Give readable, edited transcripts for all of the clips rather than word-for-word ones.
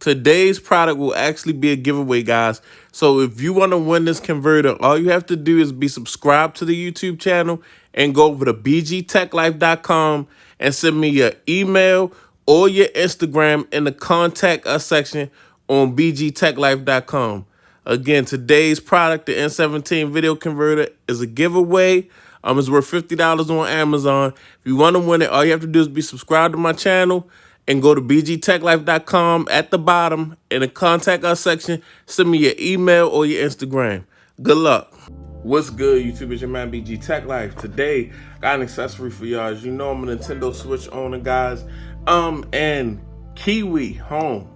today's product will actually be a giveaway, guys. So if you want to win this converter, all you have to do is be subscribed to the YouTube channel and go over to bgtechlife.com and send me your email or your Instagram in the contact us section on bgtechlife.com. Again, today's product, the N17 video converter, is a giveaway. It's worth $50 on Amazon. If you want to win it, all you have to do is be subscribed to my channel and go to bgtechlife.com at the bottom in the contact us section. Send me your email or your Instagram. Good luck. What's good, YouTube? It's your man BG Tech Life. Today, got an accessory for y'all. As you know, I'm a Nintendo Switch owner, guys. And KiwiHome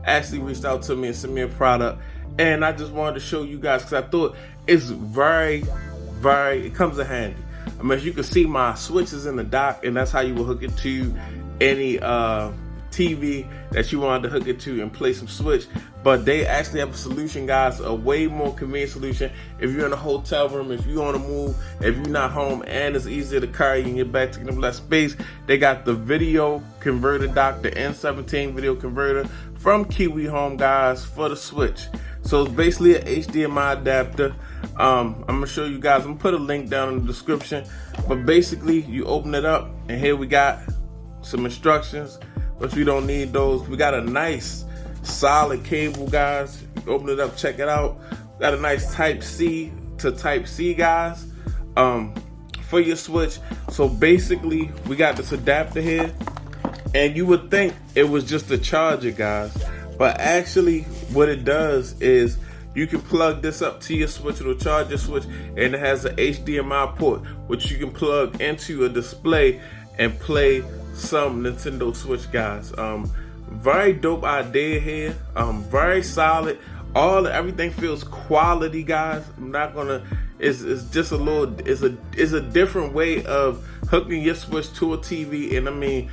actually reached out to me and sent me a product. And I just wanted to show you guys because I thought it's it comes in handy. I mean, as you can see, my Switch is in the dock, and that's how you will hook it to any TV that you wanted to hook it to and play some Switch. But they actually have a solution, guys, a way more convenient solution. If you're in a hotel room, if you're on the move, if you're not home, and it's easier to carry in your bag, taking up less space, they got the video converter dock, the N17 video converter from KiwiHome, guys, for the Switch. So it's basically an HDMI adapter. I'm gonna show you guys. I'm gonna put a link down in the description. But basically, you open it up, and here we got some instructions, but we don't need those. We got a nice solid cable, guys. Open it up, check it out. Got a nice Type C to Type C, guys, for your Switch. So basically, we got this adapter here, and you would think it was just a charger, guys, but actually what it does is you can plug this up to your Switch. It'll charge your Switch, and it has an HDMI port which you can plug into a display and play some Nintendo Switch, guys. Very dope idea here. Very solid. Everything feels quality, guys. I'm not gonna. It's just a little. It's a different way of hooking your Switch to a TV. And I mean,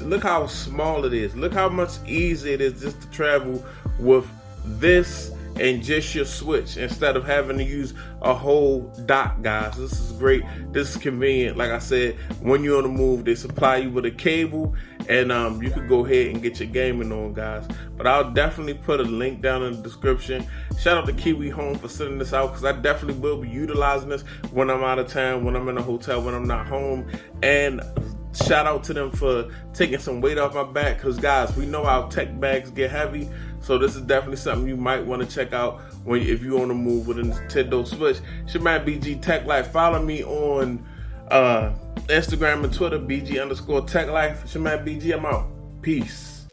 look how small it is. Look how much easier it is just to travel with this and just your Switch instead of having to use a whole dock, guys. This is great. This is convenient. Like I said, when you're on the move, they supply you with a cable, and you can go ahead and get your gaming on, guys. But I'll definitely put a link down in the description. Shout out to KiwiHome for sending this out, because I definitely will be utilizing this when I'm out of town, when I'm in a hotel, when I'm not home. And shout out to them for taking some weight off my back, because guys, we know our tech bags get heavy. So this is definitely something you might want to check out if you're on the move with a Nintendo Switch. It's your man BG Tech Life. Follow me on Instagram and Twitter, BG_Tech Life. It's your man BG. I'm out. Peace.